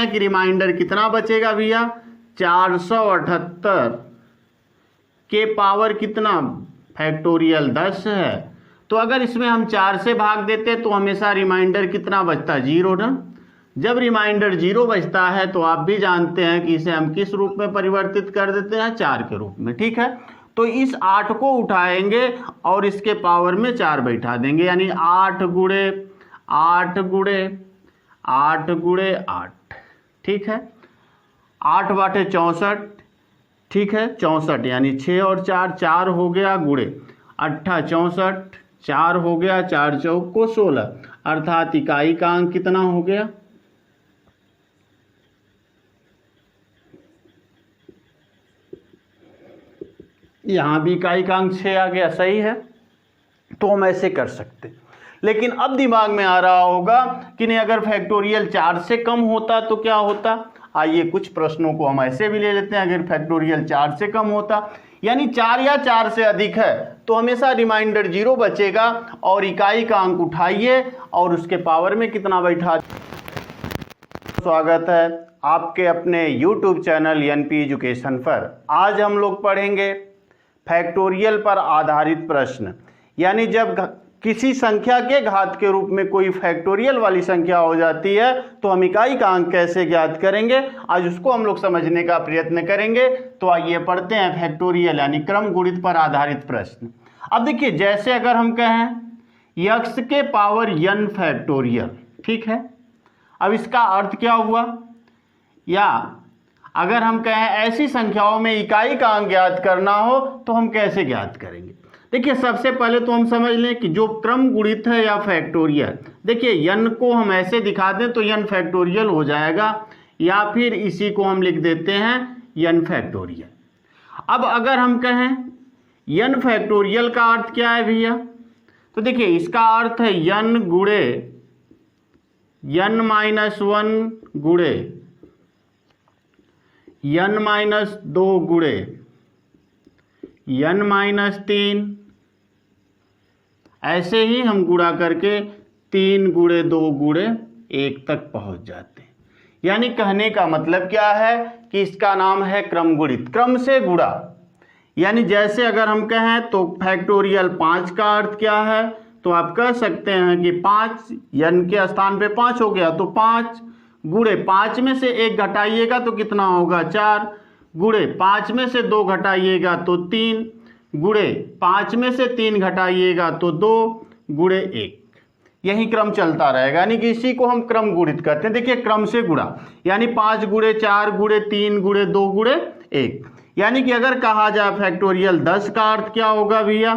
कि रिमाइंडर कितना बचेगा भैया, 478 के पावर कितना, फैक्टोरियल 10 है। तो अगर इसमें हम 4 से भाग देते तो हमेशा रिमाइंडर कितना बचता, 0 ना। जब रिमाइंडर 0 बचता है तो आप भी जानते हैं कि इसे हम किस रूप में परिवर्तित कर देते हैं, 4 के रूप में। ठीक है, तो इस 8 को उठाएंगे और इसके पावर में 4 बैठा देंगे, यानी 8 गुणे 8 गुणे 8 गुणे 8। ठीक है, 8 बाटे 64। ठीक है, 64 यानी 6 और 4, 4 हो गया, गुणे 8 64, 4 हो गया, 4 चौक को 16, अर्थात इकाई का अंक कितना हो गया, यहाँ भी इकाई का अंक 6 आ गया। सही है, तो हम ऐसे कर सकते। लेकिन अब दिमाग में आ रहा होगा कि नहीं, अगर फैक्टोरियल 4 से कम होता तो क्या होता। आइए कुछ प्रश्नों को हम ऐसे भी ले लेते हैं। अगर फैक्टोरियल 4 से कम होता, यानी 4 या 4 से अधिक है, तो हमेशा रिमाइंडर 0 बचेगा और इकाई का अंक उठाइए और उसके पावर में कितना बैठा। स्वागत है आपके अपने YouTube चैनल NP एजुकेशन पर। आज हम लोग पढ़ेंगे फैक्टोरियल पर आधारित प्रश्न, यानी जब किसी संख्या के घात के रूप में कोई फैक्टोरियल वाली संख्या हो जाती है तो हम इकाई का अंक कैसे ज्ञात करेंगे, आज उसको हम लोग समझने का प्रयत्न करेंगे। तो आइए पढ़ते हैं फैक्टोरियल यानी क्रम गुणित पर आधारित प्रश्न। अब देखिए, जैसे अगर हम कहें x के पावर n फैक्टोरियल, ठीक है, अब इसका अर्थ क्या हुआ, या अगर हम कहें ऐसी संख्याओं में इकाई का अंक ज्ञात करना हो तो हम कैसे ज्ञात करेंगे। देखिए, सबसे पहले तो हम समझ लें कि जो क्रम गुणित है या फैक्टोरियल, देखिए n को हम ऐसे दिखा दें तो n फैक्टोरियल हो जाएगा, या फिर इसी को हम लिख देते हैं n फैक्टोरियल। अब अगर हम कहें n फैक्टोरियल का अर्थ क्या है भैया, तो देखिए इसका अर्थ है n गुणे n-1 गुणे n-2 गुणे n-3, ऐसे ही हम गुणा करके 3 गुणे 2 गुणे 1 तक पहुंच जाते हैं। यानी कहने का मतलब क्या है कि इसका नाम है क्रम गुणित, क्रम से गुणा। यानी जैसे अगर हम कहें तो फैक्टोरियल 5 का अर्थ क्या है, तो आप कह सकते हैं कि 5 n के स्थान पे 5 हो गया, तो 5 गुणे 5 में से 1 घटाइएगा तो कितना होगा, 4 गुणे 5 में से 2 घटाइएगा तो 3 गुणे 5 में से 3 घटाइएगा तो 2 गुणे 1। यही क्रम चलता रहेगा, यानी कि इसी को हम क्रम गुणित कहते हैं। देखिए क्रम से गुणा, यानी 5 गुणे 4 गुणे 3 गुणे 2 गुणे 1। यानी कि अगर कहा जाए फैक्टोरियल 10 का अर्थ क्या होगा भैया,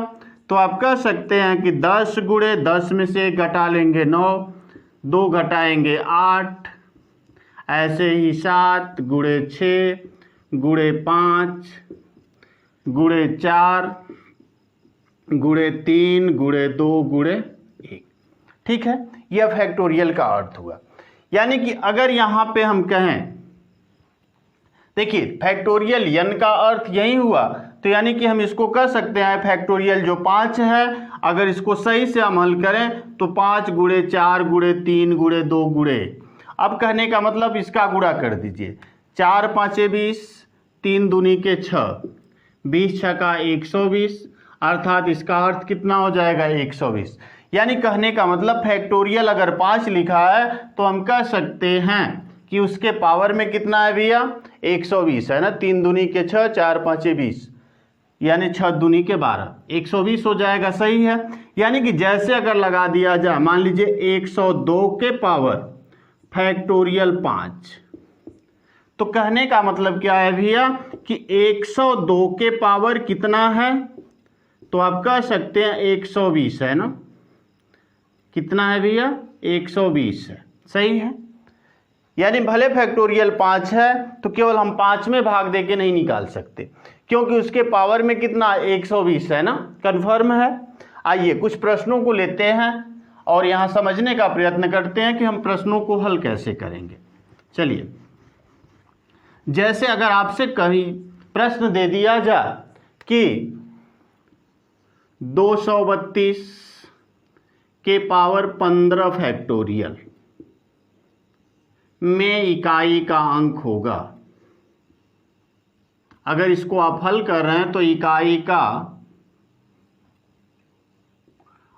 तो आप कह सकते हैं कि 10 गुणे 10 में से 1 घटा लेंगे 9, 2 घटाएंगे 8, ऐसे ही 7 गुणे 6 गुणे 5 गुणे 4 गुणे 3 गुणे 2 गुणे 1। ठीक है, यह फैक्टोरियल का अर्थ हुआ। यानी कि अगर यहाँ पे हम कहें, देखिए फैक्टोरियल n का अर्थ यही हुआ, तो यानी कि हम इसको कह सकते हैं फैक्टोरियल जो 5 है, अगर इसको सही से हम हल करें तो 5 गुणे 4 गुणे 3 गुणे 2 गुणे 1। अब कहने का मतलब इसका गुणा कर दीजिए, 4 5 20, 3 दूनी के 6, 20 6 का 120, अर्थात इसका अर्थ कितना हो जाएगा, 120। यानी कहने का मतलब फैक्टोरियल अगर 5 लिखा है तो हम कह सकते हैं कि उसके पावर में कितना है भैया, 120 है ना। 3 दूनी के 6, 4 5 20, यानी 6 दूनी के 12, 120 हो जाएगा। सही है, यानी कि जैसे अगर लगा दिया जाए, मान लीजिए 102 के पावर फैक्टोरियल 5, तो कहने का मतलब क्या है भैया कि 102 के पावर कितना है, तो आप कह सकते हैं 120 है ना। कितना है भैया, 120 है। सही है, यानी भले फैक्टोरियल 5 है तो केवल हम 5 में भाग देके नहीं निकाल सकते, क्योंकि उसके पावर में कितना, 120 है ना। कन्फर्म है। आइए कुछ प्रश्नों को लेते हैं और यहाँ समझने का प्रयत्न करते हैं कि हम प्रश्नों को हल कैसे करेंगे। चलिए, जैसे अगर आपसे कहीं प्रश्न दे दिया जाए कि 232 के पावर 15 फैक्टोरियल, में इकाई का अंक होगा। अगर इसको आप हल कर रहे हैं तो इकाई का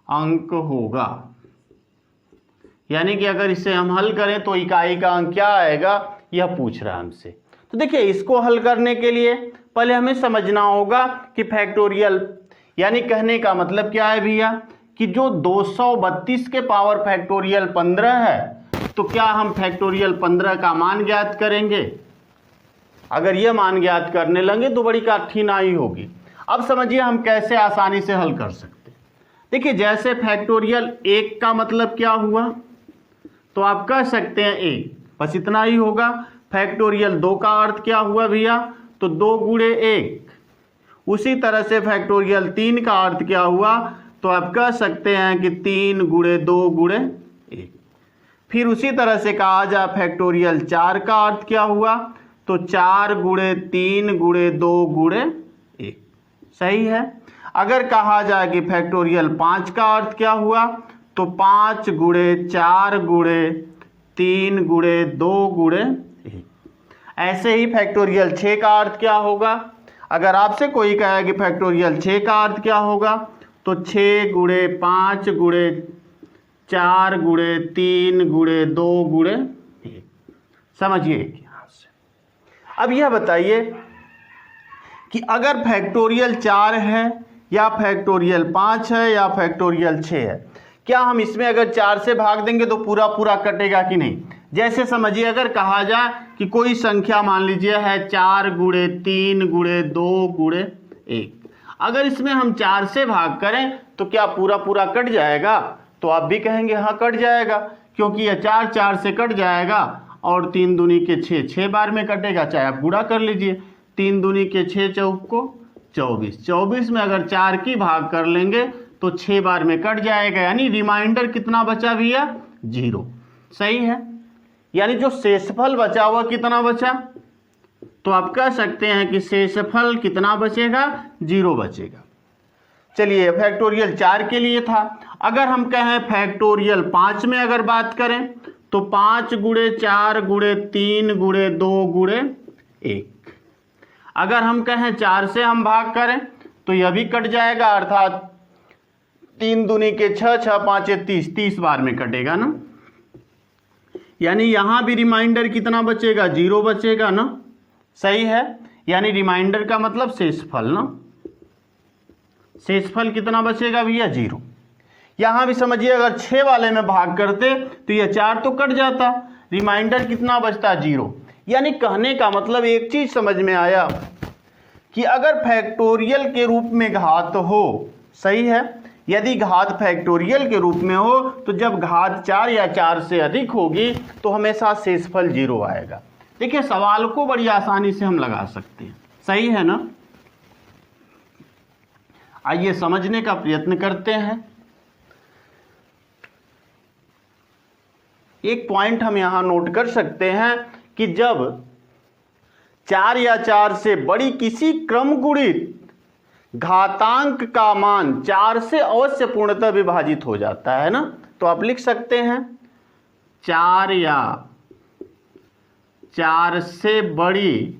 अंक होगा, यानी कि अगर इसे हम हल करें तो इकाई का अंक क्या आएगा, यह पूछ रहा है हमसे। तो देखिए, इसको हल करने के लिए पहले हमें समझना होगा कि फैक्टोरियल यानी कहने का मतलब क्या है भैया, कि जो 232 के पावर फैक्टोरियल 15 है, तो क्या हम फैक्टोरियल 15 का मान ज्ञात करेंगे। अगर यह मान ज्ञात करने लगे तो बड़ी कठिनाई होगी। अब समझिए हम कैसे आसानी से हल कर सकते हैं। देखिए, जैसे फैक्टोरियल 1 का मतलब क्या हुआ, तो आप कह सकते हैं 1, बस इतना ही होगा। फैक्टोरियल 2 का अर्थ क्या हुआ भैया, तो 2 गुणे 1। उसी तरह से फैक्टोरियल 3 का अर्थ क्या हुआ, तो आप कह सकते हैं कि 3 गुणे 2 गुणे 1। फिर उसी तरह से कहा जाए फैक्टोरियल 4 का अर्थ क्या हुआ, तो 4 गुणे 3 गुणे 2 गुणे 1। सही है। अगर कहा जाए कि फैक्टोरियल 5 का अर्थ क्या हुआ, तो 5 गुणे 4 गुणे 3 गुणे 2 गुणे 1। ऐसे ही फैक्टोरियल 6 का अर्थ क्या होगा। अगर आपसे कोई कहे कि फैक्टोरियल 6 का अर्थ क्या होगा, तो 6 गुणे 5 गुणे 4 गुणे 3 गुणे 2 गुणे 1। समझिए यहां से। अब यह बताइए कि अगर फैक्टोरियल 4 है या फैक्टोरियल 5 है या फैक्टोरियल 6 है, क्या हम इसमें अगर 4 से भाग देंगे तो पूरा पूरा कटेगा कि नहीं। जैसे समझिए, अगर कहा जाए कि कोई संख्या मान लीजिए है 4 गुणे 3 गुणे 2 गुणे 1, अगर इसमें हम 4 से भाग करें तो क्या पूरा पूरा कट जाएगा, तो आप भी कहेंगे हाँ कट जाएगा, क्योंकि यह 4 4 से कट जाएगा और 3 दूनी के 6 6 बार में कटेगा। चाहे आप गुणा कर लीजिए, 3 दूनी के 6 चौक को 24, 24 में अगर 4 की भाग कर लेंगे तो 6 बार में कट जाएगा, यानी रिमाइंडर कितना बचा भैया, 0। सही है, यानी जो शेषफल बचा हुआ कितना बचा, तो आप कह सकते हैं कि शेषफल कितना बचेगा, 0 बचेगा। चलिए, फैक्टोरियल 4 के लिए था। अगर हम कहें फैक्टोरियल 5 में अगर बात करें, तो 5 गुणे 4 गुणे 3 गुणे 2 गुणे 1। अगर हम कहें 4 से हम भाग करें तो यह भी कट जाएगा, अर्थात 3 दूनी के 6 6 5 30, 30 बार में कटेगा ना, यानी यहां भी रिमाइंडर कितना बचेगा, 0 बचेगा ना। सही है, यानी रिमाइंडर का मतलब शेषफल ना, शेषफल कितना बचेगा भैया, 0। यहां भी समझिए, अगर 6 वाले में भाग करते तो यह 4 तो कट जाता, रिमाइंडर कितना बचता, 0। यानी कहने का मतलब एक चीज समझ में आया कि अगर फैक्टोरियल के रूप में घात हो, सही है, यदि घात फैक्टोरियल के रूप में हो तो जब घात 4 या 4 से अधिक होगी तो हमेशा शेषफल 0 आएगा। देखिए, सवाल को बड़ी आसानी से हम लगा सकते हैं। सही है ना। आइए समझने का प्रयत्न करते हैं। एक पॉइंट हम यहां नोट कर सकते हैं कि जब 4 या 4 से बड़ी किसी क्रम गुणित घातांक का मान 4 से अवश्य पूर्णतः विभाजित हो जाता है ना, तो आप लिख सकते हैं 4 या 4 से बड़ी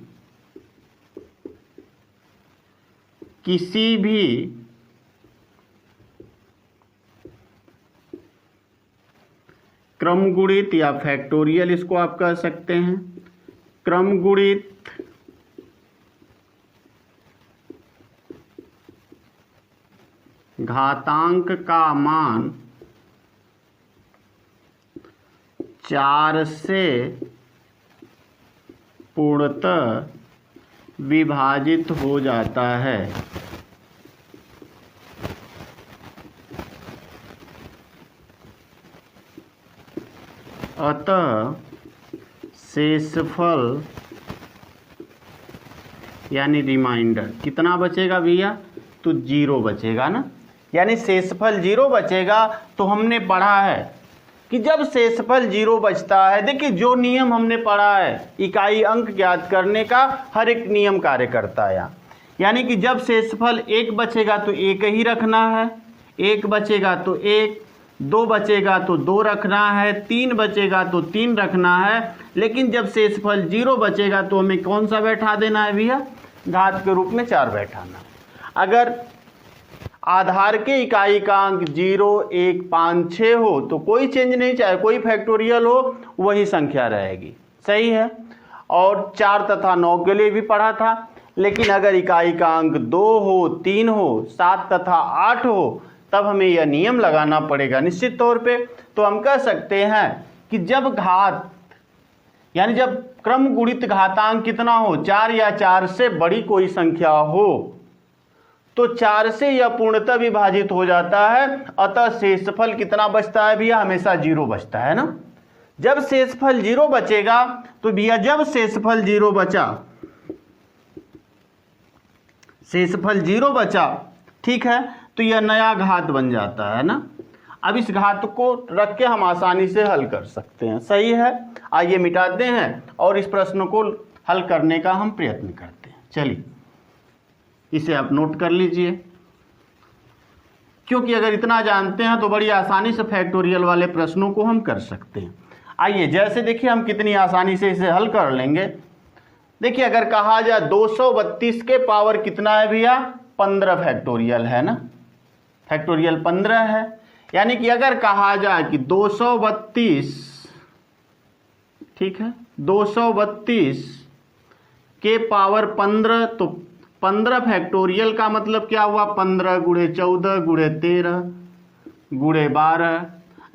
किसी भी क्रमगुणित या फैक्टोरियल, इसको आप कह सकते हैं क्रमगुणित घातांक का मान 4 से पूर्णतः विभाजित हो जाता है। अतः शेषफल यानी रिमाइंडर कितना बचेगा भैया, तो 0 बचेगा ना। यानी शेषफल 0 बचेगा। तो हमने पढ़ा है कि जब शेषफल 0 बचता है, देखिए जो नियम हमने पढ़ा है इकाई अंक ज्ञात करने का, हर एक नियम कार्य करता है। यानी कि जब शेषफल 1 बचेगा तो 1 ही रखना है, 1 बचेगा तो 1, 2 बचेगा तो 2 रखना है, 3 बचेगा तो 3 रखना है, लेकिन जब शेषफल 0 बचेगा तो हमें कौन सा बैठा देना है भैया, घात के रूप में 4 बैठाना। अगर आधार के इकाई का अंक 0, 1, 5, 6 हो तो कोई चेंज नहीं, चाहे कोई फैक्टोरियल हो वही संख्या रहेगी, सही है। और 4 तथा 9 के लिए भी पढ़ा था, लेकिन अगर इकाई का अंक 2 हो, 3 हो, 7 तथा 8 हो तब हमें यह नियम लगाना पड़ेगा निश्चित तौर पे। तो हम कह सकते हैं कि जब घात यानी जब क्रम गुणित घातांक कितना हो, 4 या 4 से बड़ी कोई संख्या हो तो 4 से यह पूर्णतः विभाजित हो जाता है, अतः शेषफल कितना बचता है भैया, हमेशा 0 बचता है ना। जब शेषफल 0 बचेगा तो भैया जब शेषफल 0 बचा, शेषफल 0 बचा, ठीक है, तो यह नया घात बन जाता है ना। अब इस घात को रख के हम आसानी से हल कर सकते हैं, सही है। आइए मिटाते हैं और इस प्रश्न को हल करने का हम प्रयत्न करते हैं। चलिए इसे आप नोट कर लीजिए, क्योंकि अगर इतना जानते हैं तो बड़ी आसानी से फैक्टोरियल वाले प्रश्नों को हम कर सकते हैं। आइए जैसे देखिए हम कितनी आसानी से इसे हल कर लेंगे। देखिए अगर कहा जाए 232 के पावर कितना है भैया, 15 फैक्टोरियल है ना, फैक्टोरियल 15 है। यानी कि अगर कहा जाए कि 232, ठीक है, 232 के पावर 15, तो 15 फैक्टोरियल का मतलब क्या हुआ, 15 गुणे 14 गुणे 13 गुणे 12,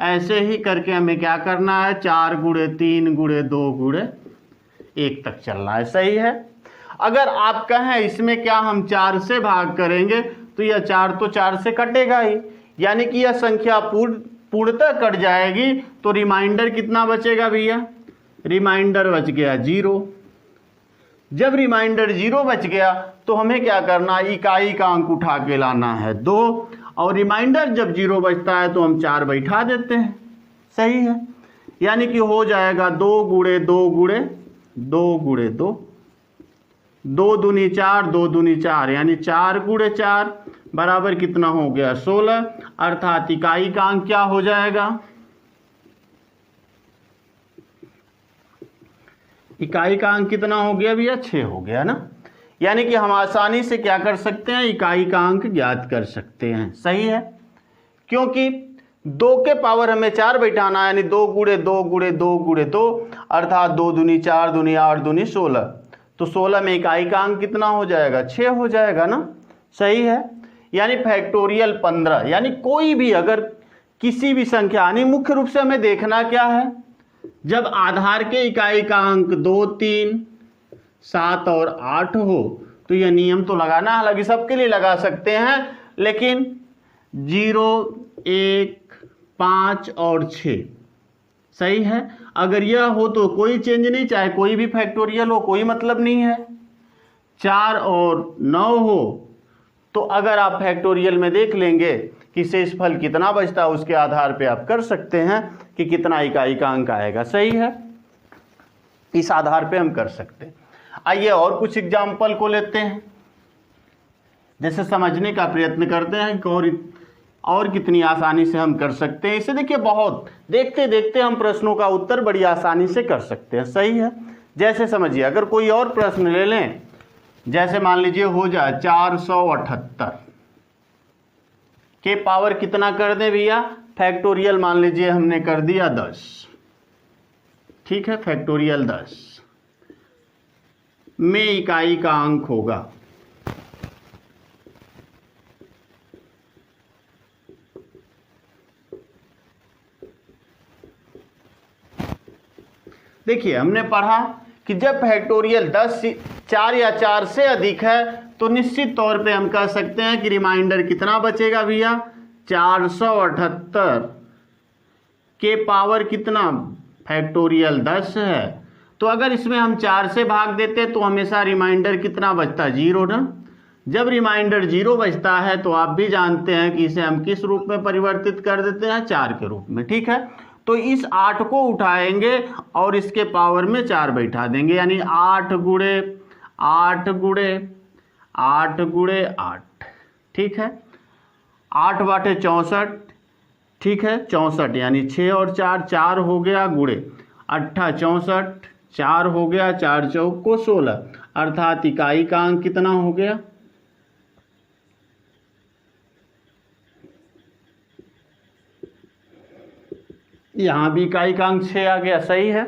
ऐसे ही करके हमें क्या करना है, 4 गुणे 3 गुणे 2 गुणे 1 तक चलना है, सही है। अगर आप कहें इसमें क्या हम 4 से भाग करेंगे तो यह 4 तो 4 से कटेगा ही, यानी कि यह संख्या पूर्णतः कट जाएगी, तो रिमाइंडर कितना बचेगा भैया, रिमाइंडर बच गया 0। जब रिमाइंडर 0 बच गया तो हमें क्या करना है, इकाई का अंक उठा के लाना है 2, और रिमाइंडर जब 0 बचता है तो हम 4 बैठा देते हैं, सही है। यानी कि हो जाएगा 2 गुणे 2 गुणे 2 गुणे 2, 2 दूनी 4, 2 दूनी 4, यानी 4 गुणे 4 बराबर कितना हो गया, 16, अर्थात इकाई का अंक क्या हो जाएगा, इकाई का अंक कितना हो गया भैया, 6 हो गया ना। यानी कि हम आसानी से क्या कर सकते हैं, इकाई का अंक ज्ञात कर सकते हैं, सही है। क्योंकि 2 के पावर हमें 4 बैठाना है, यानी 2 गुणे 2 गुणे 2 गुणे 2, अर्थात 2 दूनी 4 दूनी 8 दूनी 16, तो 16 में इकाई का अंक कितना हो जाएगा, 6 हो जाएगा ना, सही है। यानी फैक्टोरियल 15, यानी कोई भी अगर किसी भी संख्या, यानी मुख्य रूप से हमें देखना क्या है, जब आधार के इकाई का अंक 2, 3, 7 और 8 हो तो यह नियम तो लगाना, हालांकि सबके लिए लगा सकते हैं, लेकिन 0, 1, 5 और 6, सही है। अगर यह हो तो कोई चेंज नहीं, चाहे कोई भी फैक्टोरियल हो, कोई मतलब नहीं है। 4 और 9 हो तो अगर आप फैक्टोरियल में देख लेंगे कि शेषफल कितना बचता है, उसके आधार पे आप कर सकते हैं कि कितना इकाई का अंक आएगा, सही है। इस आधार पे हम कर सकते हैं। आइए और कुछ एग्जाम्पल को लेते हैं, जैसे समझने का प्रयत्न करते हैं कि और कितनी आसानी से हम कर सकते हैं इसे। देखिए बहुत देखते देखते हम प्रश्नों का उत्तर बड़ी आसानी से कर सकते हैं, सही है। जैसे समझिए अगर कोई और प्रश्न ले लें, जैसे मान लीजिए हो जाए 478 के पावर कितना कर दें भैया, फैक्टोरियल मान लीजिए हमने कर दिया 10, ठीक है, फैक्टोरियल 10 में इकाई का अंक होगा देखिए हमने पढ़ा कि जब फैक्टोरियल 10 4 या 4 से अधिक है तो निश्चित तौर पे हम कह सकते हैं कि रिमाइंडर कितना बचेगा भैया, 478 के पावर कितना, फैक्टोरियल 10 है। तो अगर इसमें हम 4 से भाग देते तो हमेशा रिमाइंडर कितना बचता है, 0 ना। जब रिमाइंडर 0 बचता है तो आप भी जानते हैं कि इसे हम किस रूप में परिवर्तित कर देते हैं, 4 के रूप में, ठीक है। तो इस 8 को उठाएंगे और इसके पावर में 4 बैठा देंगे, यानी 8 गुणे 8 गुणे 8 गुणे 8, ठीक है। 8 बाटे 64, ठीक है 64 यानी 6 और 4 4 हो गया गुणे 8 64 4 हो गया 4 चौक को 16 अर्थात इकाई का अंक कितना हो गया यहाँ भी इकाई का अंक 6 आ गया। सही है,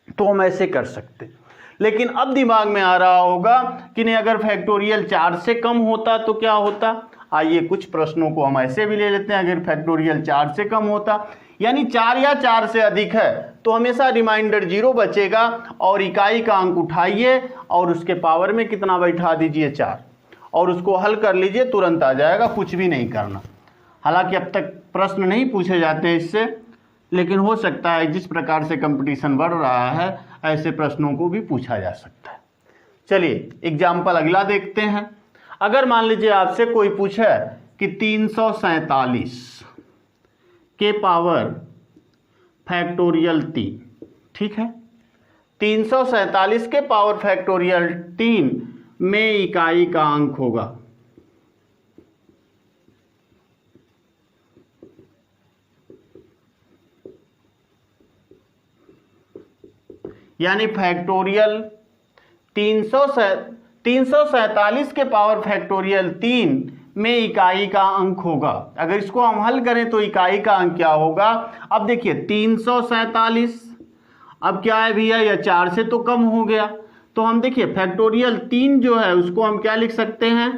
तो हम ऐसे कर सकते। लेकिन अब दिमाग में आ रहा होगा कि नहीं अगर फैक्टोरियल 4 से कम होता तो क्या होता। आइए कुछ प्रश्नों को हम ऐसे भी ले लेते हैं। अगर फैक्टोरियल 4 से कम होता यानी 4 या 4 से अधिक है तो हमेशा रिमाइंडर 0 बचेगा और इकाई का अंक उठाइए और उसके पावर में कितना बैठा दीजिए 4 और उसको हल कर लीजिए, तुरंत आ जाएगा, कुछ भी नहीं करना। हालांकि अब तक प्रश्न नहीं पूछे जाते हैं इससे, लेकिन हो सकता है जिस प्रकार से कंपटीशन बढ़ रहा है ऐसे प्रश्नों को भी पूछा जा सकता है। चलिए एग्जाम्पल अगला देखते हैं। अगर मान लीजिए आपसे कोई पूछे कि 347 के पावर फैक्टोरियल 3, ठीक है 347 के पावर फैक्टोरियल 3 में इकाई का अंक होगा यानी फैक्टोरियल 347 के पावर फैक्टोरियल 3 में इकाई का अंक होगा। अगर इसको हम हल करें तो इकाई का अंक क्या होगा। अब देखिए 347 अब क्या है भैया, यह 4 से तो कम हो गया, तो हम देखिए फैक्टोरियल 3 जो है उसको हम क्या लिख सकते हैं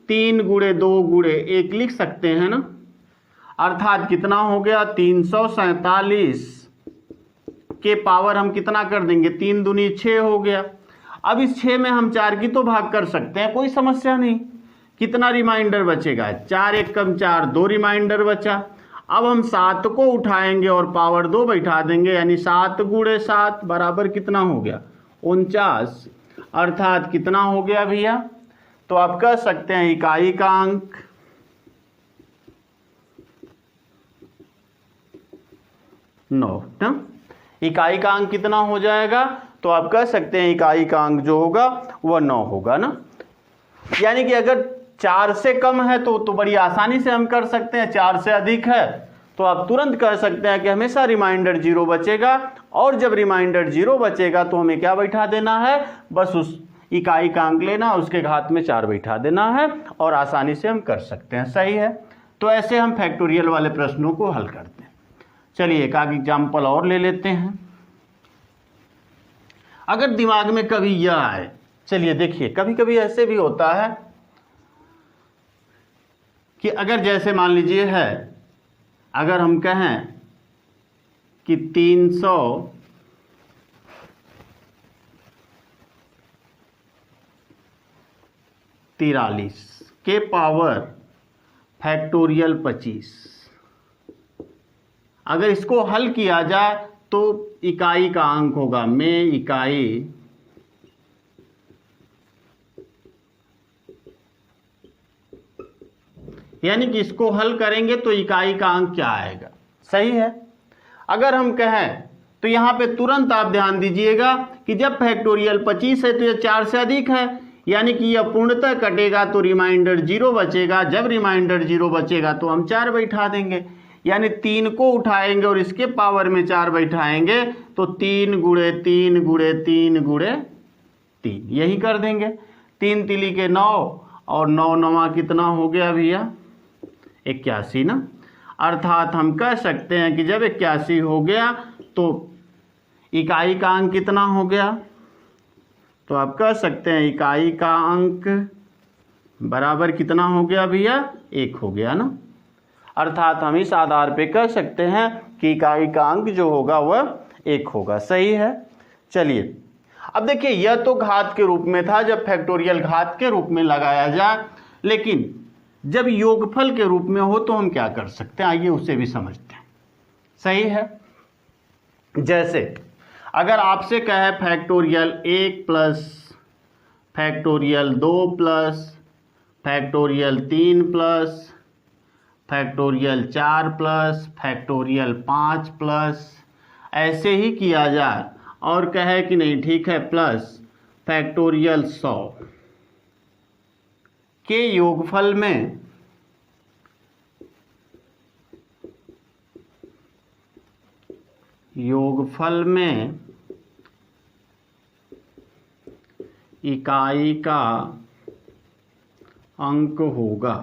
3 गुणे 2 गुणे 1 लिख सकते हैं ना। अर्थात कितना हो गया 347 के पावर हम कितना कर देंगे 3 दूनी 6 हो गया। अब इस 6 में हम 4 की तो भाग कर सकते हैं, कोई समस्या नहीं। कितना रिमाइंडर बचेगा 4 1 कम 4 2 रिमाइंडर बचा। अब हम 7 को उठाएंगे और पावर 2 बैठा देंगे यानी 7 गुणे 7 बराबर कितना हो गया 49। अर्थात कितना हो गया भैया, तो आप कह सकते हैं इकाई का अंक 9 ना। इकाई का अंक कितना हो जाएगा, तो आप कह सकते हैं इकाई का अंक जो होगा वह 9 होगा ना। यानी कि अगर 4 से कम है तो बड़ी आसानी से हम कर सकते हैं, 4 से अधिक है तो आप तुरंत कह सकते हैं कि हमेशा रिमाइंडर 0 बचेगा और जब रिमाइंडर 0 बचेगा तो हमें क्या बैठा देना है, बस उस इकाई का अंक लेना उसके घात में 4 बैठा देना है और आसानी से हम कर सकते हैं। सही है, तो ऐसे हम फैक्टोरियल वाले प्रश्नों को हल करते हैं। चलिए एक आगे एग्जाम्पल और ले लेते हैं। अगर दिमाग में कभी यह आए, चलिए देखिए कभी कभी ऐसे भी होता है कि अगर जैसे मान लीजिए है, अगर हम कहें कि 343 के पावर फैक्टोरियल 25, अगर इसको हल किया जाए तो इकाई का अंक होगा में इकाई यानी कि इसको हल करेंगे तो इकाई का अंक क्या आएगा। सही है, अगर हम कहें तो यहाँ पे तुरंत आप ध्यान दीजिएगा कि जब फैक्टोरियल 25 है तो यह 4 से अधिक है यानी कि यह पूर्णतः कटेगा तो रिमाइंडर 0 बचेगा। जब रिमाइंडर 0 बचेगा तो हम 4 बैठा देंगे यानी 3 को उठाएंगे और इसके पावर में 4 बैठाएंगे तो 3 गुणे 3 गुणे 3 गुणे 3 यही कर देंगे। 3 तिली के 9 और 9 नवा कितना हो गया भैया 81 ना। अर्थात हम कह सकते हैं कि जब 81 हो गया तो इकाई का अंक कितना हो गया, तो आप कह सकते हैं इकाई का अंक बराबर कितना हो गया भैया 1 हो गया ना। अर्थात हम इस आधार पे कह सकते हैं कि इकाई का अंक जो होगा वह 1 होगा। सही है, चलिए अब देखिए यह तो घात के रूप में था, जब फैक्टोरियल घात के रूप में लगाया जाए, लेकिन जब योगफल के रूप में हो तो हम क्या कर सकते हैं, आइए उसे भी समझते हैं। सही है, जैसे अगर आपसे कहे factorial 1 plus factorial 2 plus factorial 3 plus factorial 4 plus factorial 5 plus ऐसे ही किया जाए और कहे कि नहीं ठीक है प्लस फैक्टोरियल 100 के योगफल में योगफल में इकाई का अंक होगा।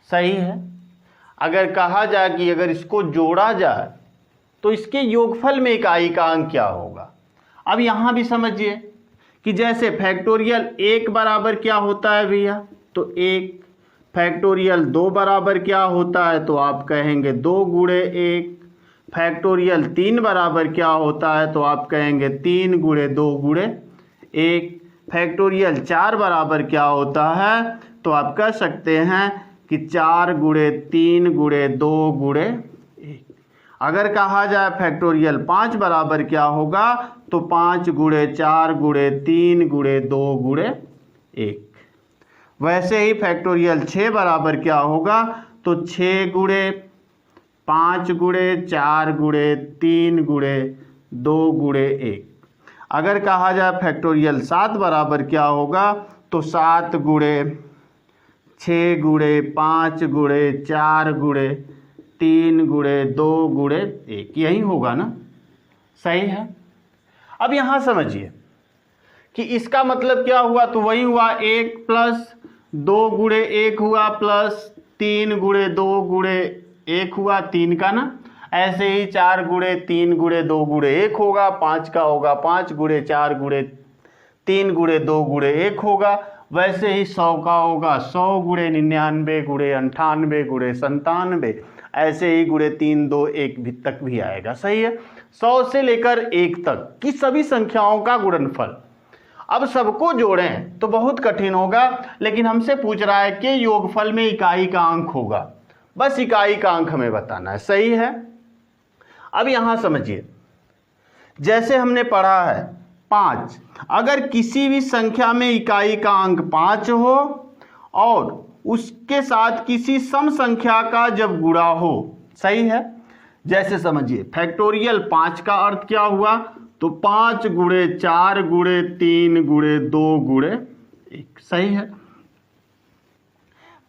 सही है। अगर कहा जाए कि अगर इसको जोड़ा जाए तो इसके योगफल में इकाई का अंक क्या होगा। अब यहाँ भी समझिए कि जैसे फैक्टोरियल 1 बराबर क्या होता है भैया, तो 1, फैक्टोरियल 2 बराबर क्या होता है, तो आप कहेंगे 2 गुणे 1, फैक्टोरियल 3 बराबर क्या होता है, तो आप कहेंगे 3 गुणे 2 गुणे 1, फैक्टोरियल 4 बराबर क्या होता है, तो आप कह सकते हैं कि 4 गुणे 3 गुणे 2 गुणे 1। अगर कहा जाए फैक्टोरियल 5 बराबर क्या होगा, तो 5 गुणे 4 गुणे 3 गुणे 2 गुणे 1। वैसे ही फैक्टोरियल 6 बराबर क्या होगा, तो 6 गुणे 5 गुणे 4 गुणे 3 गुणे 2 गुणे 1। अगर कहा जाए फैक्टोरियल 7 बराबर क्या होगा, तो 7 गुणे 6 गुणे 5 गुणे 4 गुणे 3 गुणे 2 गुणे 1, यही होगा ना। सही है। अब यहाँ समझिए कि इसका मतलब क्या हुआ, तो वही हुआ 1 प्लस 2 गुणे 1 हुआ प्लस 3 गुणे 2 गुणे 1 हुआ 3 का ना। ऐसे ही 4 गुणे 3 गुणे 2 गुणे 1 होगा, 5 का होगा 5 गुणे 4 गुणे 3 गुणे 2 गुणे 1 होगा। वैसे ही 100 का होगा 100 गुणे 99 गुणे 98 गुणे 97, ऐसे ही गुणे 3 2 1 तक भी आएगा। सही है। 100 से लेकर 1 तक की सभी संख्याओं का गुणनफल। अब सबको जोड़ें तो बहुत कठिन होगा, लेकिन हमसे पूछ रहा है कि योगफल में इकाई का अंक होगा, बस इकाई का अंक हमें बताना है। सही है। अब यहां समझिए, जैसे हमने पढ़ा है 5, अगर किसी भी संख्या में इकाई का अंक 5 हो और उसके साथ किसी सम संख्या का जब गुणा हो। सही है। जैसे समझिए फैक्टोरियल 5 का अर्थ क्या हुआ, तो 5 गुणे 4 गुणे 3 गुणे 2 गुणे 1। सही है।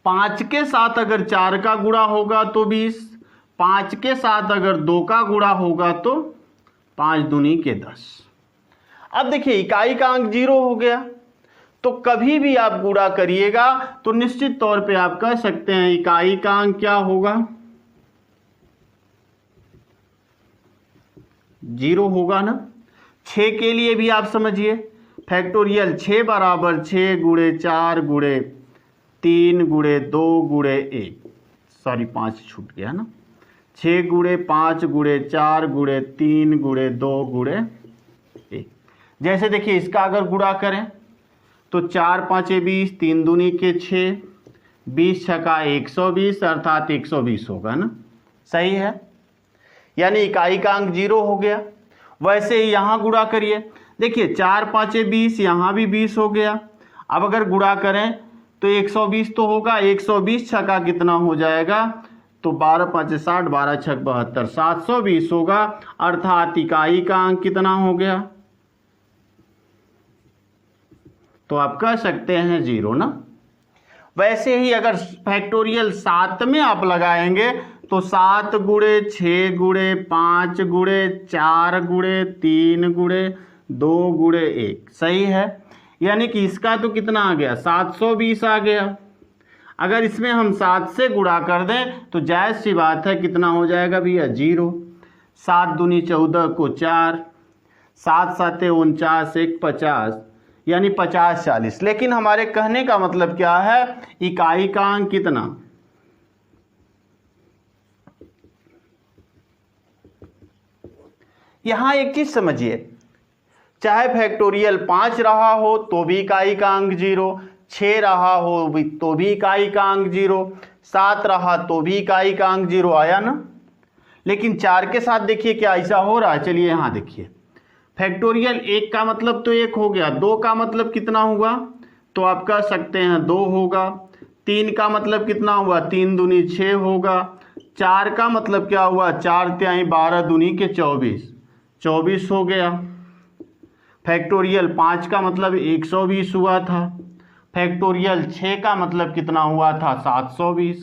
5 के साथ अगर 4 का गुणा होगा तो 20, 5 के साथ अगर 2 का गुणा होगा तो 5 दूनी के 10। अब देखिए इकाई का अंक 0 हो गया, तो कभी भी आप गुणा करिएगा तो निश्चित तौर पे आप कह सकते हैं इकाई का अंक क्या होगा, 0 होगा ना। 6 के लिए भी आप समझिए, फैक्टोरियल 6 बराबर 6 गुणे 4 गुणे 3 गुणे 2 गुणे 1, सॉरी 5 छूट गया ना। 6 गुणे 5 गुणे 4 गुणे 3 गुणे 2 गुणे 1। जैसे देखिए इसका अगर गुणा करें तो 4 5 20, 3 दूनी के 6, 20 छका 120, अर्थात 120 होगा ना। सही है। यानी इकाई का अंक 0 हो गया। वैसे ही यहाँ गुणा करिए, देखिए 4 5 20, यहाँ भी 20 हो गया। अब अगर गुणा करें तो 120 तो होगा, 120 छका कितना हो जाएगा, तो 12 5 60, 12 छक 72, 720 होगा, अर्थात इकाई का अंक कितना हो गया, तो आप कह सकते हैं 0 ना। वैसे ही अगर फैक्टोरियल 7 में आप लगाएंगे तो 7 गुणे 6 गुणे 5 गुणे 4 गुणे 3 गुणे 2 गुणे 1। सही है। यानी कि इसका तो कितना आ गया, 720 आ गया। अगर इसमें हम 7 से गुणा कर दें तो जायज़ सी बात है कितना हो जाएगा भैया, 0। 7 दूनी 14 को 4, 7 7 49, 1 50, यानी 50 40। लेकिन हमारे कहने का मतलब क्या है, इकाई का अंक कितना, यहां एक चीज समझिए, चाहे फैक्टोरियल 5 रहा हो तो भी इकाई का अंक 0, 6 रहा हो तो भी इकाई का अंक 0, 7 रहा तो भी इकाई का अंक 0 आया ना। लेकिन 4 के साथ देखिए क्या ऐसा हो रहा है। चलिए यहां देखिए, फैक्टोरियल 1 का मतलब तो 1 हो गया, 2 का मतलब कितना हुआ, तो आप कह सकते हैं 2 होगा। 3 का मतलब कितना हुआ, 3 दूनी 6 होगा। 4 का मतलब क्या हुआ, 4 तिहाई 12 दूनी के 24, 24 हो गया। फैक्टोरियल 5 का मतलब 120 हुआ था। फैक्टोरियल 6 का मतलब कितना हुआ था, 720।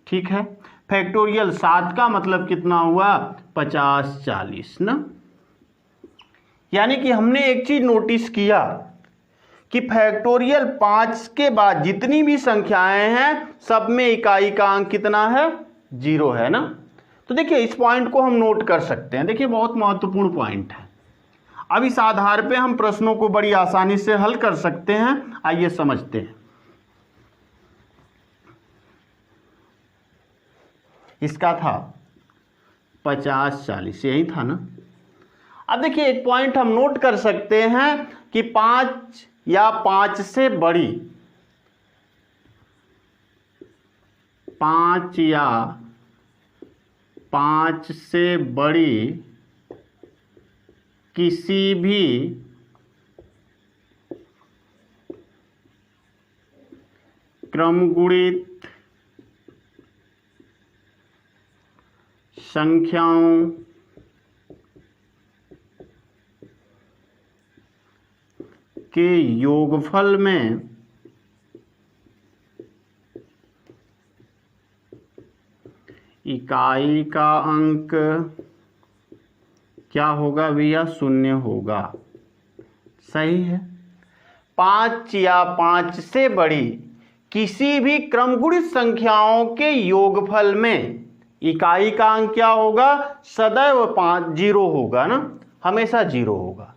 ठीक है। फैक्टोरियल 7 का मतलब कितना हुआ 50 40 ना। यानी कि हमने एक चीज नोटिस किया कि फैक्टोरियल 5 के बाद जितनी भी संख्याएं हैं सब में इकाई का अंक कितना है 0 है ना। तो देखिए इस पॉइंट को हम नोट कर सकते हैं, देखिए बहुत महत्वपूर्ण पॉइंट है। अब इस आधार पे हम प्रश्नों को बड़ी आसानी से हल कर सकते हैं। आइए समझते हैं। इसका था 50 40, यही था ना। अब देखिए एक पॉइंट हम नोट कर सकते हैं कि 5 या 5 से बड़ी, 5 या 5 से बड़ी किसी भी क्रमगुणित संख्याओं के योगफल में इकाई का अंक क्या होगा भैया 0 होगा। सही है। 5 या 5 से बड़ी किसी भी क्रमगुणित संख्याओं के योगफल में इकाई का अंक क्या होगा सदैव 0 होगा ना, हमेशा 0 होगा।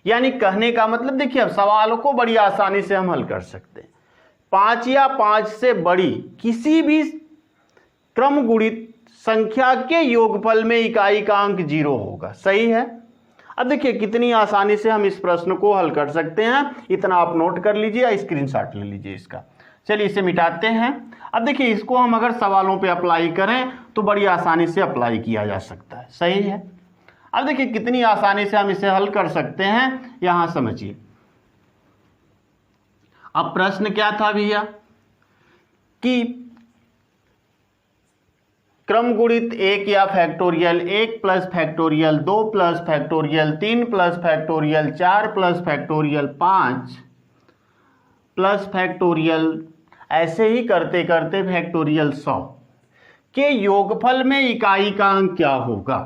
यानी कहने का मतलब देखिए अब सवालों को बड़ी आसानी से हम हल कर सकते हैं। 5 या 5 से बड़ी किसी भी क्रमगुणित संख्या के योगफल में इकाई का अंक 0 होगा। सही है। अब देखिए कितनी आसानी से हम इस प्रश्न को हल कर सकते हैं, इतना आप नोट कर लीजिए, स्क्रीनशॉट ले लीजिए इसका। चलिए इसे मिटाते हैं। अब देखिए इसको हम अगर सवालों पे अप्लाई करें तो बड़ी आसानी से अप्लाई किया जा सकता है। सही है। अब देखिए कितनी आसानी से हम इसे हल कर सकते हैं, यहां समझिए। अब प्रश्न क्या था भैया कि क्रमगुणित 1 या factorial 1 plus factorial 2 plus factorial 3 plus factorial 4 plus factorial 5 plus factorial ऐसे ही करते करते फैक्टोरियल 100 के योगफल में इकाई का अंक क्या होगा।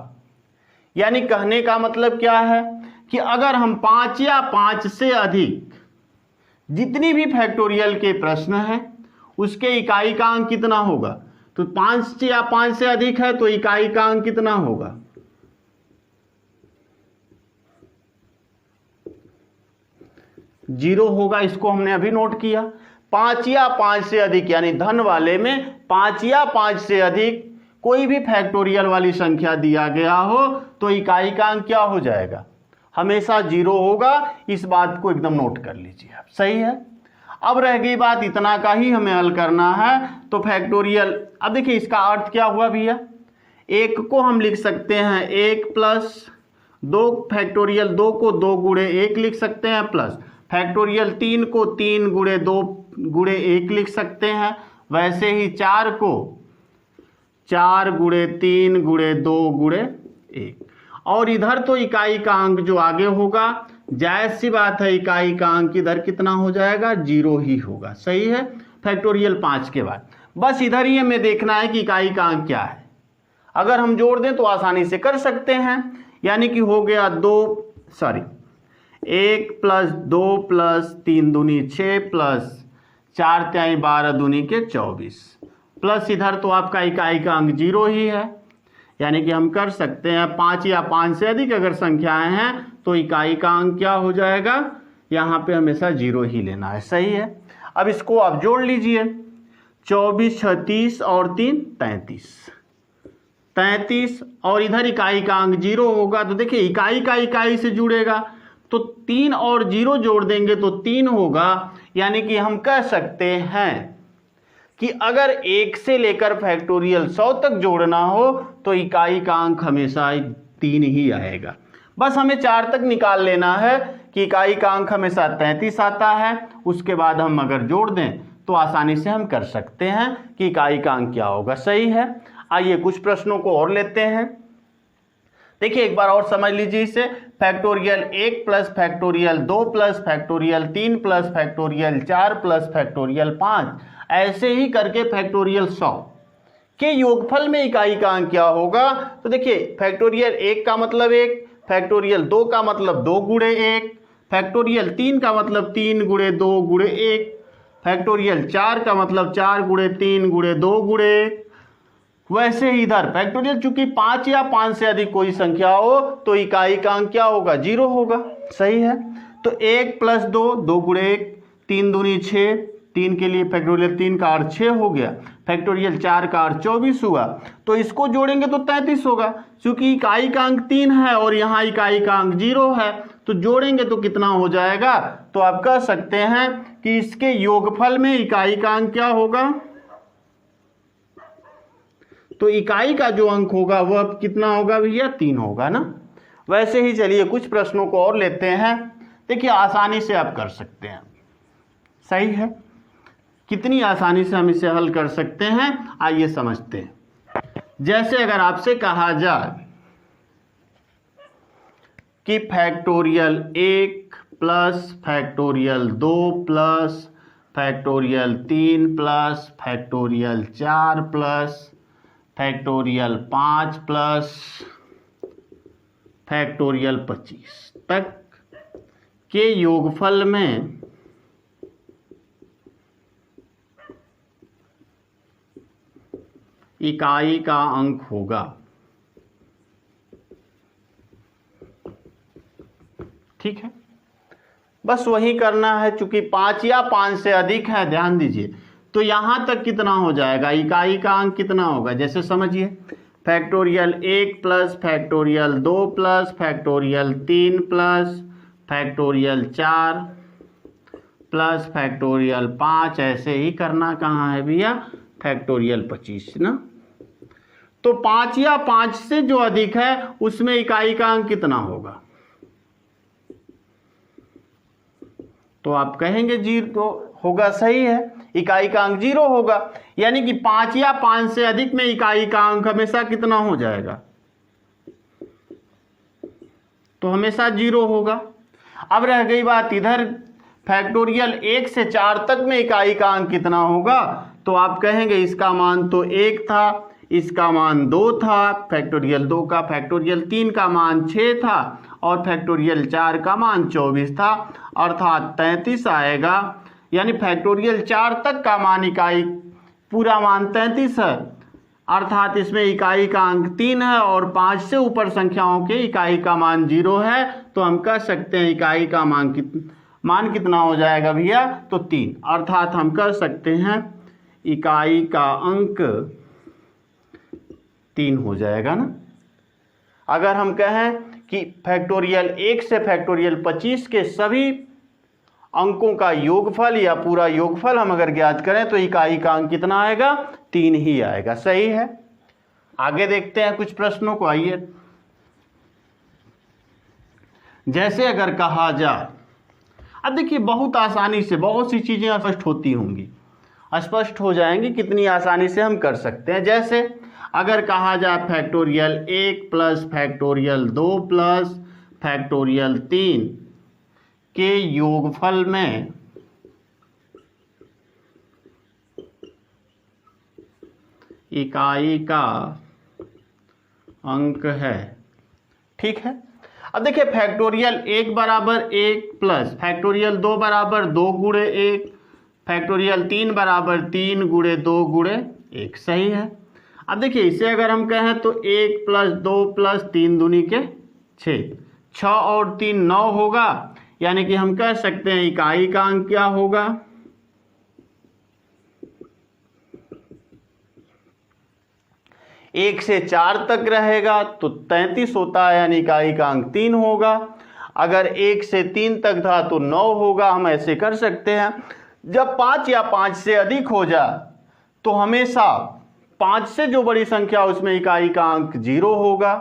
यानी कहने का मतलब क्या है कि अगर हम 5 या 5 से अधिक जितनी भी फैक्टोरियल के प्रश्न हैं उसके इकाई का अंक कितना होगा, तो 5 या 5 से अधिक है तो इकाई का अंक कितना होगा 0 होगा। इसको हमने अभी नोट किया। 5 या 5 से अधिक यानी धन वाले में 5 या 5 से अधिक कोई भी फैक्टोरियल वाली संख्या दिया गया हो तो इकाई का अंक क्या हो जाएगा हमेशा 0 होगा। इस बात को एकदम नोट कर लीजिए आप। सही है। अब रह गई बात इतना का ही हमें हल करना है। तो फैक्टोरियल, अब देखिए इसका अर्थ क्या हुआ भैया, 1 को हम लिख सकते हैं 1 प्लस 2 फैक्टोरियल 2 को 2 गुणे 1 लिख सकते हैं, प्लस फैक्टोरियल 3 को 3 गुणे 2 गुणे 1 लिख सकते हैं। वैसे ही 4 को 4 गुणे 3 गुणे 2 गुणे 1। और इधर तो इकाई का अंक जो आगे होगा जायज सी बात है, इकाई का अंक इधर कितना हो जाएगा 0 ही होगा। सही है। फैक्टोरियल 5 के बाद बस इधर ही हमें देखना है कि इकाई का अंक क्या है। अगर हम जोड़ दें तो आसानी से कर सकते हैं। यानी कि हो गया 1 प्लस 2 प्लस 3 दूनी 6 प्लस 4 तिहाई 12 दूनी के 24 प्लस इधर तो आपका इकाई का अंक 0 ही है। यानी कि हम कर सकते हैं 5 या 5 से अधिक अगर संख्याएं हैं तो इकाई का अंक क्या हो जाएगा, यहाँ पे हमेशा 0 ही लेना है। सही है। अब इसको आप जोड़ लीजिए, 24 36 और 3 33 और इधर इकाई का अंक 0 होगा। तो देखिए इकाई का इकाई से जुड़ेगा तो 3 और 0 जोड़ देंगे तो 3 होगा। यानी कि हम कह सकते हैं कि अगर 1 से लेकर फैक्टोरियल 100 तक जोड़ना हो तो इकाई का अंक हमेशा 3 ही आएगा। बस हमें 4 तक निकाल लेना है कि इकाई का अंक हमेशा 33 आता है। उसके बाद हम अगर जोड़ दें तो आसानी से हम कर सकते हैं कि इकाई का अंक क्या होगा। सही है। आइए कुछ प्रश्नों को और लेते हैं। देखिए एक बार और समझ लीजिए इसे। Factorial 1 plus factorial 2 plus factorial 3 plus factorial 4 plus factorial 5 ऐसे ही करके फैक्टोरियल 100 के योगफल में इकाई का अंक क्या होगा? तो देखिए फैक्टोरियल 1 का मतलब 1, फैक्टोरियल 2 का मतलब 2 गुणे 1, फैक्टोरियल 3 का मतलब 3 गुणे 2 गुणे 1, फैक्टोरियल 4 का मतलब 4 गुणे 3 गुणे 2 गुणे 1। वैसे ही इधर फैक्टोरियल चूंकि 5 या 5 से अधिक कोई संख्या हो तो इकाई का अंक क्या होगा? 0 होगा। सही है। तो 1 + 2, 2 गुणे 1, 3 दूनी 6, 3 के लिए फैक्टोरियल 3 का अर्थ 6 हो गया, फैक्टोरियल 4 का अर्थ 24 हुआ। तो इसको जोड़ेंगे तो 33 होगा। क्योंकि इकाई का अंक 3 है और यहाँ इकाई का अंक 0 है, तो जोड़ेंगे तो कितना हो जाएगा? तो आप कह सकते हैं कि इसके योगफल में इकाई का अंक क्या होगा? तो इकाई का जो अंक होगा वह कितना होगा भैया? 3 होगा ना। वैसे ही चलिए कुछ प्रश्नों को और लेते हैं। देखिए आसानी से आप कर सकते हैं। सही है। कितनी आसानी से हम इसे हल कर सकते हैं आइए समझते हैं। जैसे अगर आपसे कहा जाए कि factorial 1 plus factorial 2 plus factorial 3 plus factorial 4 plus factorial 5 plus factorial 25 तक के योगफल में इकाई का अंक होगा। ठीक है, बस वही करना है। चूंकि 5 या 5 से अधिक है, ध्यान दीजिए, तो यहां तक कितना हो जाएगा? इकाई का अंक कितना होगा? जैसे समझिए factorial 1 plus factorial 2 plus factorial 3 plus factorial 4 plus factorial 5, ऐसे ही करना। कहाँ है भैया? फैक्टोरियल 25 ना। तो 5 या 5 से जो अधिक है उसमें इकाई का अंक कितना होगा? तो आप कहेंगे 0 होगा। सही है, इकाई का अंक 0 होगा। यानी कि 5 या 5 से अधिक में इकाई का अंक हमेशा कितना हो जाएगा? तो हमेशा 0 होगा। अब रह गई बात इधर फैक्टोरियल 1 से 4 तक में इकाई का अंक कितना होगा? तो आप कहेंगे इसका मान तो 1 था, इसका मान 2 था, फैक्टोरियल 2 का, फैक्टोरियल 3 का मान 6 था और फैक्टोरियल 4 का मान 24 था, अर्थात 33 आएगा। यानी फैक्टोरियल 4 तक का मान इकाई पूरा मान 33 है, अर्थात इसमें इकाई का अंक 3 है और 5 से ऊपर संख्याओं के इकाई का मान 0 है। तो हम कह सकते हैं इकाई का मान कितना हो जाएगा भैया? तो 3, अर्थात हम कह सकते हैं इकाई का अंक 3 हो जाएगा ना। अगर हम कहें कि फैक्टोरियल 1 से फैक्टोरियल 25 के सभी अंकों का योगफल या पूरा योगफल हम अगर ज्ञात करें तो इकाई का अंक कितना आएगा? 3 ही आएगा। सही है। आगे देखते हैं कुछ प्रश्नों को। आइए, जैसे अगर कहा जाए, अब देखिए बहुत आसानी से बहुत सी चीजें स्पष्ट होती होंगी, स्पष्ट हो जाएंगी कितनी आसानी से हम कर सकते हैं। जैसे अगर कहा जाए factorial 1 plus factorial 2 plus factorial 3 के योगफल में इकाई का अंक है। ठीक है। अब देखिए फैक्टोरियल 1 बराबर 1 प्लस फैक्टोरियल 2 बराबर 2 गुणे 1, फैक्टोरियल 3 बराबर 3 गुणे 2 गुणे 1। सही है। अब देखिए इसे अगर हम कहें तो 1 प्लस 2 प्लस 3 दूनी के 6, 6 और 3 9 होगा। यानी कि हम कह सकते हैं इकाई का अंक क्या होगा? एक से 4 तक रहेगा तो 33 होता है, यानी इकाई का अंक 3 होगा। अगर 1 से 3 तक था तो 9 होगा। हम ऐसे कर सकते हैं। जब 5 या 5 से अधिक हो जाए तो हमेशा 5 से जो बड़ी संख्या उसमें इकाई का अंक 0 होगा,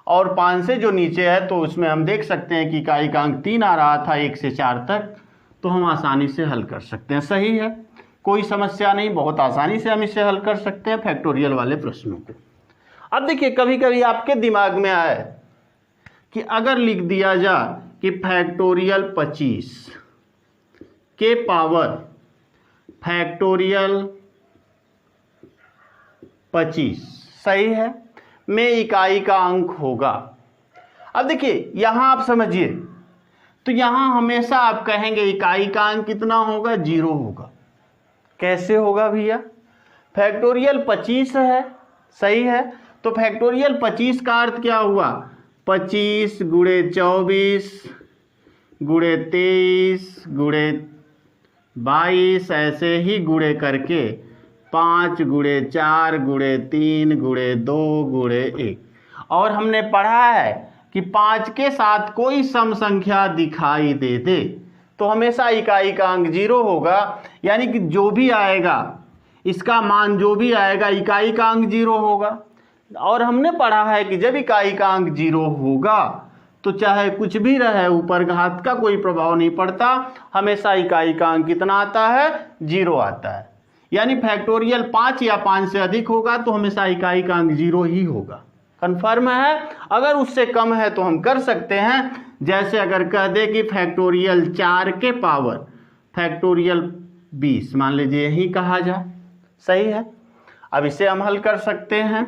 और 5 से जो नीचे है तो उसमें हम देख सकते हैं कि इकाई का अंक 3 आ रहा था 1 से 4 तक, तो हम आसानी से हल कर सकते हैं। सही है, कोई समस्या नहीं, बहुत आसानी से हम इसे हल कर सकते हैं फैक्टोरियल वाले प्रश्नों को। अब देखिए कभी कभी आपके दिमाग में आए कि अगर लिख दिया जाए कि फैक्टोरियल 25 के पावर फैक्टोरियल 25, सही है, में इकाई का अंक होगा। अब देखिए यहाँ आप समझिए, तो यहाँ हमेशा आप कहेंगे इकाई का अंक कितना होगा, 0 होगा। कैसे होगा भैया, फैक्टोरियल 25 है, सही है, तो फैक्टोरियल 25 का अर्थ क्या हुआ, 25 गुणे 24 गुणे 23 गुणे 22, ऐसे ही गुणे करके 5 गुणे 4 गुणे 3 गुणे 2 गुणे 1। और हमने पढ़ा है कि 5 के साथ कोई सम संख्या दिखाई दे दे तो हमेशा इकाई का अंक 0 होगा, यानी कि जो भी आएगा, इसका मान जो भी आएगा, इकाई का अंक 0 होगा। और हमने पढ़ा है कि जब इकाई का अंक 0 होगा तो चाहे कुछ भी रहे, ऊपर घात का कोई प्रभाव नहीं पड़ता, हमेशा इकाई का अंक कितना आता है, 0 आता है। यानी फैक्टोरियल 5 या 5 से अधिक होगा तो हमेशा इकाई का अंक 0 ही होगा। कन्फर्म है? अगर उससे कम है तो हम कर सकते हैं, जैसे अगर कह दे कि फैक्टोरियल 4 के पावर फैक्टोरियल 20, मान लीजिए यही कहा जाए, सही है। अब इसे हम हल कर सकते हैं।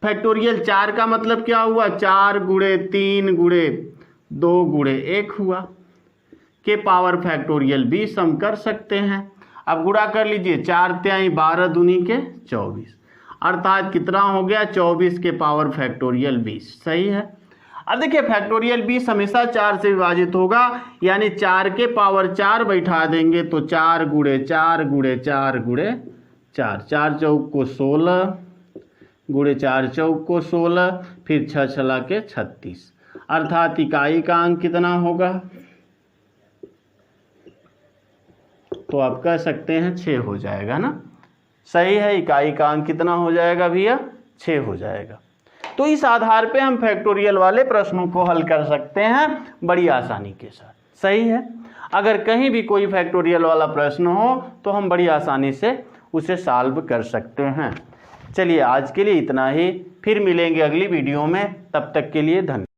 फैक्टोरियल 4 का मतलब क्या हुआ, 4 गुणे 3 गुणे 2 गुणे 1 हुआ, के पावर फैक्टोरियल 20 हम कर सकते हैं। अब गुणा कर लीजिए, 4 तिहाई 12 दूनी के 24, अर्थात कितना हो गया, 24 के पावर फैक्टोरियल 20, सही है। अब देखिए फैक्टोरियल 20 हमेशा 4 से विभाजित होगा, यानी 4 के पावर 4 बैठा देंगे तो 4 गुणे 4 गुणे 4 गुणे 4, 4 चौक को 16 गुणे 4 चौक को 16, फिर 6 छला के 36, अर्थात इकाई का अंक कितना होगा, तो आप कह सकते हैं 6 हो जाएगा ना, सही है। इकाई का अंक कितना हो जाएगा भैया, 6 हो जाएगा। तो इस आधार पे हम फैक्टोरियल वाले प्रश्नों को हल कर सकते हैं बड़ी आसानी के साथ, सही है। अगर कहीं भी कोई फैक्टोरियल वाला प्रश्न हो तो हम बड़ी आसानी से उसे सॉल्व कर सकते हैं। चलिए आज के लिए इतना ही, फिर मिलेंगे अगली वीडियो में, तब तक के लिए धन्यवाद।